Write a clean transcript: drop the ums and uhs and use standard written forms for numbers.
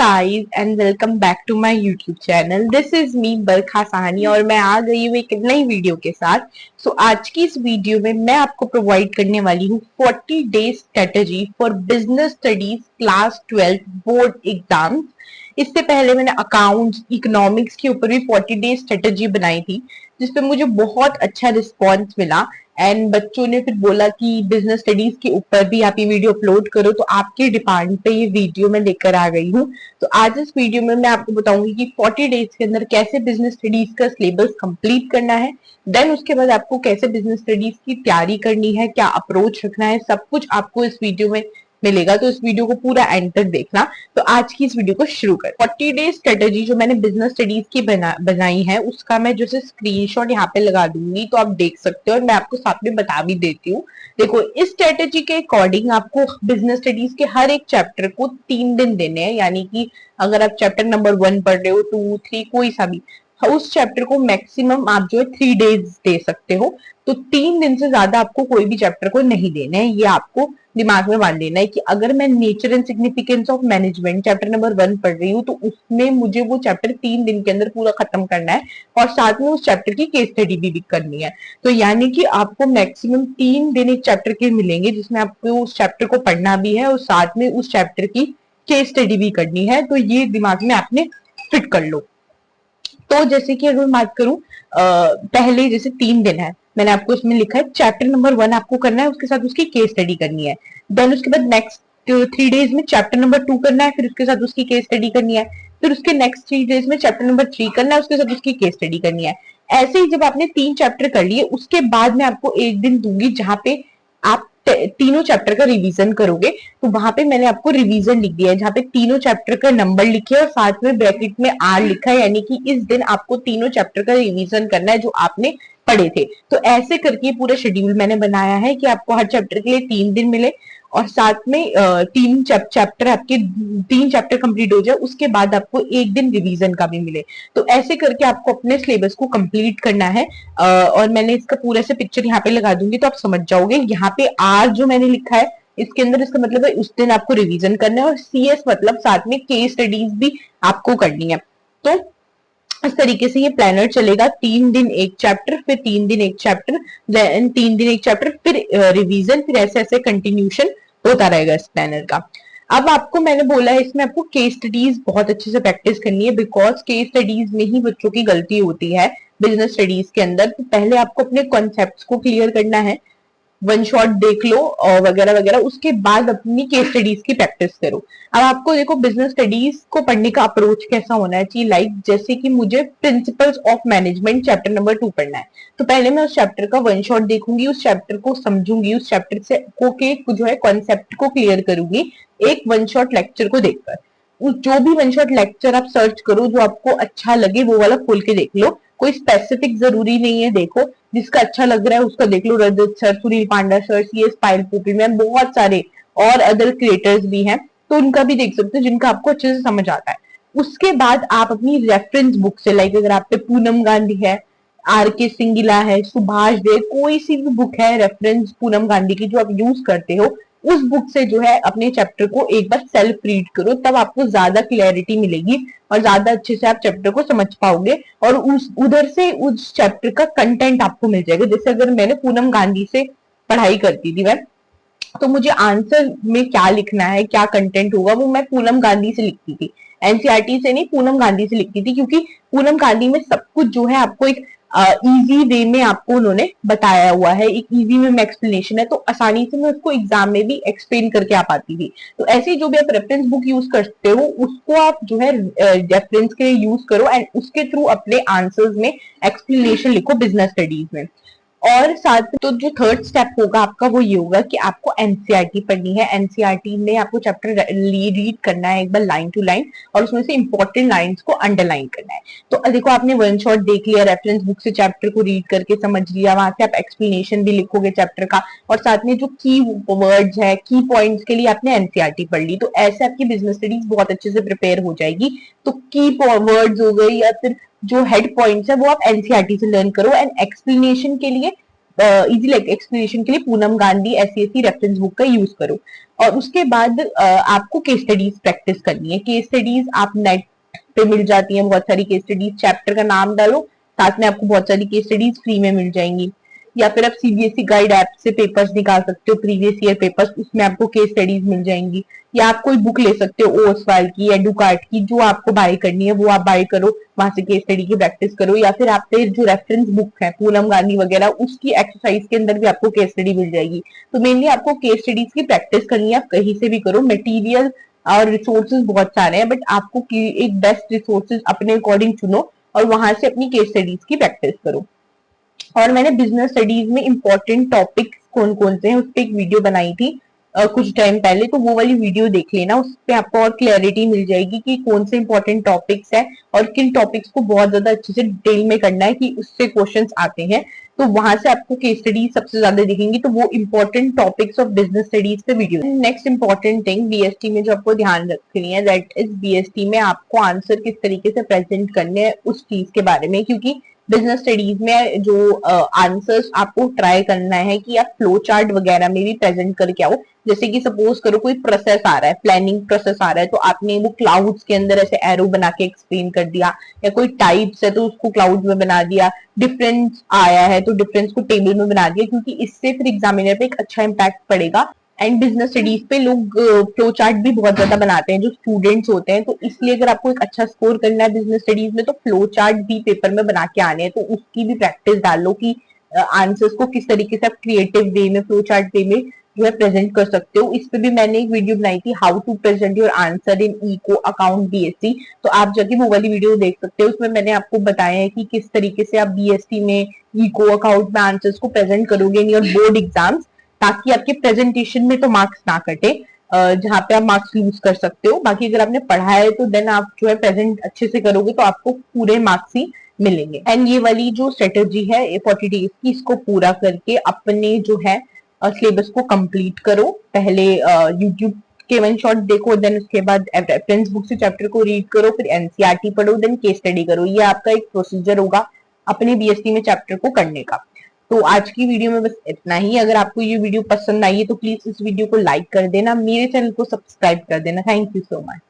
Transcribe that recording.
guys and welcome back to my YouTube channel. This is me बरखा साहनी और मैं आ गई हूँ एक नई वीडियो के साथ। आज की इस वीडियो में मैं आपको प्रोवाइड करने वाली हूँ 40 days strategy for business studies class 12 board exams. इससे पहले मैंने अकाउंट्स इकोनॉमिक्स के ऊपर भी 40 डेज स्ट्रेटेजी बनाई थी, जिसपे मुझे बहुत अच्छा रिस्पॉन्स मिला एंड बच्चों ने फिर बोला कि बिजनेस स्टडीज के ऊपर भी आप ये वीडियो अपलोड करो, तो आपके डिमांड पे ये वीडियो मैं लेकर आ गई हूँ। तो आज इस वीडियो में मैं आपको बताऊंगी कि 40 डेज के अंदर कैसे बिजनेस स्टडीज का सिलेबस कंप्लीट करना है, देन उसके बाद आपको कैसे बिजनेस स्टडीज की तैयारी करनी है, क्या अप्रोच रखना है, सब कुछ आपको इस वीडियो में मिलेगा। तो इस वीडियो को पूरा एंड तक देखना। तो आज की इस वीडियो को शुरू कर 40 डेज स्ट्रेटेजी जो मैंने बिजनेस स्टडीज की बनाई है उसका मैं जैसे स्क्रीनशॉट यहाँ पे लगा दूंगी, तो आप देख सकते हो और मैं आपको साथ में बता भी देती हूँ। देखो, इस स्ट्रेटेजी के अकॉर्डिंग आपको बिजनेस स्टडीज के हर एक चैप्टर को 3 दिन देने हैं, यानी कि अगर आप चैप्टर नंबर 1 पढ़ रहे हो, 2, 3 कोई सा भी, उस चैप्टर को मैक्सिमम आप जो है 3 डेज दे सकते हो। तो 3 दिन से ज्यादा आपको कोई भी चैप्टर को नहीं देना है। ये आपको दिमाग में मान लेना है कि अगर मैं nature and significance of management chapter number 1 पढ़ रही हूँ, तो उसमें मुझे वो चैप्टर 3 दिन के अंदर पूरा खत्म करना है और साथ में उस चैप्टर की केस स्टडी भी करनी है। तो यानी कि आपको मैक्सिमम 3 दिन एक चैप्टर के मिलेंगे, जिसमें आपको उस चैप्टर को पढ़ना भी है और साथ में उस चैप्टर की केस स्टडी भी करनी है। तो ये दिमाग में आपने फिट कर लो। तो जैसे कि अगर बात करूं, पहले जैसे 3 दिन है, मैंने आपको इसमें लिखा है चैप्टर नंबर 1 आपको करना है, उसके साथ उसकी केस स्टडी करनी है। देन उसके बाद नेक्स्ट 3 डेज में चैप्टर नंबर 2 करना है, फिर उसके साथ उसकी केस स्टडी करनी है। फिर उसके नेक्स्ट 3 डेज में चैप्टर नंबर 3 करना है, उसके साथ उसकी केस स्टडी करनी है। ऐसे ही जब आपने 3 चैप्टर कर लिए, उसके बाद मैं आपको एक दिन दूंगी जहां पे आप तीनों चैप्टर का रिवीजन करोगे। तो वहां पे मैंने आपको रिवीजन लिख दिया है, जहां पे तीनों चैप्टर का नंबर लिखे और साथ में ब्रैकेट में आर लिखा है, यानी कि इस दिन आपको तीनों चैप्टर का रिवीजन करना है जो आपने पढ़े थे। तो ऐसे करके पूरा शेड्यूल मैंने बनाया है कि आपको हर चैप्टर के लिए 3 दिन मिले और साथ में 3 चैप्टर आपके 3 चैप्टर कंप्लीट हो जाए, उसके बाद आपको एक दिन रिवीजन का भी मिले। तो ऐसे करके आपको अपने सिलेबस को कंप्लीट करना है। और मैंने इसका पूरा से पिक्चर यहाँ पे लगा दूंगी तो आप समझ जाओगे। यहाँ पे आर जो मैंने लिखा है, इसके अंदर इसका मतलब है उस दिन आपको रिवीजन करना है, और CS मतलब साथ में केस स्टडीज भी आपको करनी है। तो इस तरीके से ये प्लानर चलेगा। 3 दिन एक चैप्टर, फिर 3 दिन एक चैप्टर, देन 3 दिन एक चैप्टर, फिर रिवीजन, फिर ऐसे ऐसे कंटिन्यूशन होता रहेगा इस प्लानर का। अब आपको मैंने बोला है इसमें आपको केस स्टडीज बहुत अच्छे से प्रैक्टिस करनी है, बिकॉज केस स्टडीज में ही बच्चों की गलती होती है बिजनेस स्टडीज के अंदर। तो पहले आपको अपने कॉन्सेप्ट्स को क्लियर करना है, वन शॉट देख लो और वगैरह वगैरह, उसके बाद अपनी केस स्टडीज की प्रैक्टिस करो। अब आपको देखो बिजनेस स्टडीज को पढ़ने का अप्रोच कैसा होना चाहिए, लाइक जैसे कि मुझे principles of management chapter number 2 पढ़ना है, तो पहले मैं उस चैप्टर का वन शॉट देखूंगी, उस चैप्टर को समझूंगी, उस चैप्टर से को के जो है कॉन्सेप्ट को क्लियर करूंगी एक वन शॉट लेक्चर को देखकर। जो भी वन शॉट लेक्चर आप सर्च करो, जो आपको अच्छा लगे वो वाला खोल के देख लो, कोई स्पेसिफिक जरूरी नहीं है। देखो, जिसका अच्छा लग रहा है उसका देख लो, रजत सर, सुनील पांडा सर, CS पायल पोपी मैम, बहुत सारे और अदर क्रिएटर्स भी हैं, तो उनका भी देख सकते हो जिनका आपको अच्छे से समझ आता है। उसके बाद आप अपनी रेफरेंस बुक से, लाइक अगर आप पे पूनम गांधी है, RK सिंगिला है, सुभाष दे, कोई सी भी बुक है रेफरेंस पूनम गांधी की जो आप यूज करते हो, उस बुक से जो है अपने चैप्टर को एक बार सेल्फ रीड करो, तब आपको ज्यादा क्लैरिटी मिलेगी और ज्यादा अच्छे से आप चैप्टर को समझ पाओगे और उस उधर से उस चैप्टर का कंटेंट आपको मिल जाएगा। जैसे अगर मैंने पूनम गांधी से पढ़ाई करती थी मैं, तो मुझे आंसर में क्या लिखना है, क्या कंटेंट होगा, वो मैं पूनम गांधी से लिखती थी, NCERT से नहीं, पूनम गांधी से लिखती थी, क्योंकि पूनम गांधी में सब कुछ जो है आपको एक इजी वे में आपको उन्होंने बताया हुआ है, एक इजी वे में एक्सप्लेनेशन है, तो आसानी से मैं उसको एग्जाम में भी एक्सप्लेन करके आ पाती थी। तो ऐसे जो भी आप रेफरेंस बुक यूज करते हो, उसको आप जो है रेफरेंस के लिए यूज करो एंड उसके थ्रू अपने आंसर्स में एक्सप्लेनेशन लिखो बिजनेस स्टडीज में। और साथ में तो जो थर्ड स्टेप होगा आपका वो ये होगा कि आपको NCERT पढ़नी है। NCERT में आपको चैप्टर रीड करना है एक बार लाइन टू लाइन, और उसमें से इंपॉर्टेंट लाइंस को अंडरलाइन करना है। तो देखो, आपने वन शॉट देख लिया, रेफरेंस बुक से चैप्टर को रीड करके समझ लिया, वहां से आप एक्सप्लेनेशन भी लिखोगे चैप्टर का, और साथ में जो की वर्ड्स है, की पॉइंट्स के लिए आपने NCERT पढ़ ली, तो ऐसे आपकी बिजनेस स्टडीज बहुत अच्छे से प्रिपेयर हो जाएगी। तो की वर्ड्स हो गई या फिर जो हेड पॉइंट्स है वो आप NCERT से लर्न करो, एंड एक्सप्लेनेशन के लिए इजी लाइक एक्सप्लेनेशन के लिए पूनम गांधी ऐसी रेफरेंस बुक का यूज करो। और उसके बाद आपको केस स्टडीज प्रैक्टिस करनी है। केस स्टडीज आप नेट पे मिल जाती हैं, बहुत सारी केस स्टडीज, चैप्टर का नाम डालो, साथ में आपको बहुत सारी केस स्टडीज फ्री में मिल जाएंगी। या फिर आप सीबीएसई गाइड ऐप से पेपर्स निकाल सकते हो, प्रीवियस ईयर पेपर्स, उसमें आपको केस स्टडीज मिल जाएंगी। या आप कोई बुक ले सकते हो, ओसवाल की, एडुकार्ट की, जो आपको बाय करनी है वो आप बाय करो, वहां से केस स्टडी की प्रैक्टिस करो। या फिर आपके जो रेफरेंस बुक है पूनम गांधी वगैरह, उसकी एक्सरसाइज के अंदर भी आपको केस स्टडी मिल जाएगी। तो मेनली आपको केस स्टडीज की प्रैक्टिस करनी है, आप कहीं से भी करो। मटेरियल और रिसोर्सेज बहुत सारे हैं, बट आपको एक बेस्ट रिसोर्सेज अपने अकॉर्डिंग चुनो और वहां से अपनी केस स्टडीज की प्रैक्टिस करो। और मैंने बिजनेस स्टडीज में इंपॉर्टेंट टॉपिक्स कौन कौन से हैं उस पर एक वीडियो बनाई थी कुछ टाइम पहले, तो वो वाली वीडियो देख लेना, उस पर आपको और क्लैरिटी मिल जाएगी कि कौन से इंपॉर्टेंट टॉपिक्स है और किन टॉपिक्स को बहुत ज्यादा अच्छे से डिटेल में करना है कि उससे क्वेश्चंस आते हैं। तो वहां से आपको केस स्टडी सबसे ज्यादा दिखेंगी, तो वो important topics of business studies पे video. Next important thing BST में जो आपको ध्यान रखनी है, दैट इज बीएसटी में आपको आंसर किस तरीके से प्रेजेंट करने हैं उस चीज के बारे में। क्योंकि बिजनेस स्टडीज में जो आंसर्स आपको ट्राई करना है कि आप फ्लो चार्ट वगैरह में भी प्रेजेंट करके आओ। जैसे कि सपोज करो कोई प्रोसेस आ रहा है, प्लानिंग प्रोसेस आ रहा है, तो आपने वो क्लाउड्स के अंदर ऐसे एरो बना के एक्सप्लेन कर दिया, या कोई टाइप्स है तो उसको क्लाउड में बना दिया, डिफरेंस आया है तो डिफरेंस को टेबल में बना दिया, क्योंकि इससे फिर एग्जामिनर पे एक अच्छा इम्पैक्ट पड़ेगा। एंड बिजनेस स्टडीज पे लोग फ्लो चार्ट भी बहुत ज्यादा बनाते हैं जो स्टूडेंट्स होते हैं, तो इसलिए अगर आपको एक अच्छा स्कोर करना है बिजनेस स्टडीज में तो फ्लो चार्ट भी पेपर में बना के आने हैं, तो उसकी भी प्रैक्टिस डाल लो कि आंसर्स को किस तरीके से आप क्रिएटिव वे में, फ्लो चार्ट वे में जो है प्रेजेंट कर सकते हो। इस पे भी मैंने एक वीडियो बनाई थी, how to present your answer in eco account BSc, तो आप जाके वो वाली वीडियो देख सकते हो। उसमें मैंने आपको बताया है कि किस तरीके से आप बीएससी में इको अकाउंट में आंसर्स को प्रेजेंट करोगे इन योर बोर्ड एग्जाम्स, ताकि आपके प्रेजेंटेशन में तो मार्क्स ना कटे, जहां पे आप मार्क्स लूज कर सकते हो। बाकी अगर आपने पढ़ा है तो देन आप जो है प्रेजेंट अच्छे से करोगे तो आपको पूरे मार्क्स ही मिलेंगे। एंड ये वाली जो स्ट्रेटेजी है 40 डेज की, इसको पूरा करके अपने जो है सिलेबस को कंप्लीट करो। पहले यूट्यूब के वन शॉट देखो, देन उसके बाद रेफरेंस बुक से चैप्टर को रीड करो, फिर एनसीईआरटी पढ़ो, देन केस स्टडी करो। ये आपका एक प्रोसीजर होगा अपने बीएससी में चैप्टर को करने का। तो आज की वीडियो में बस इतना ही। अगर आपको ये वीडियो पसंद आई है तो प्लीज इस वीडियो को लाइक कर देना, मेरे चैनल को सब्सक्राइब कर देना। Thank you so much.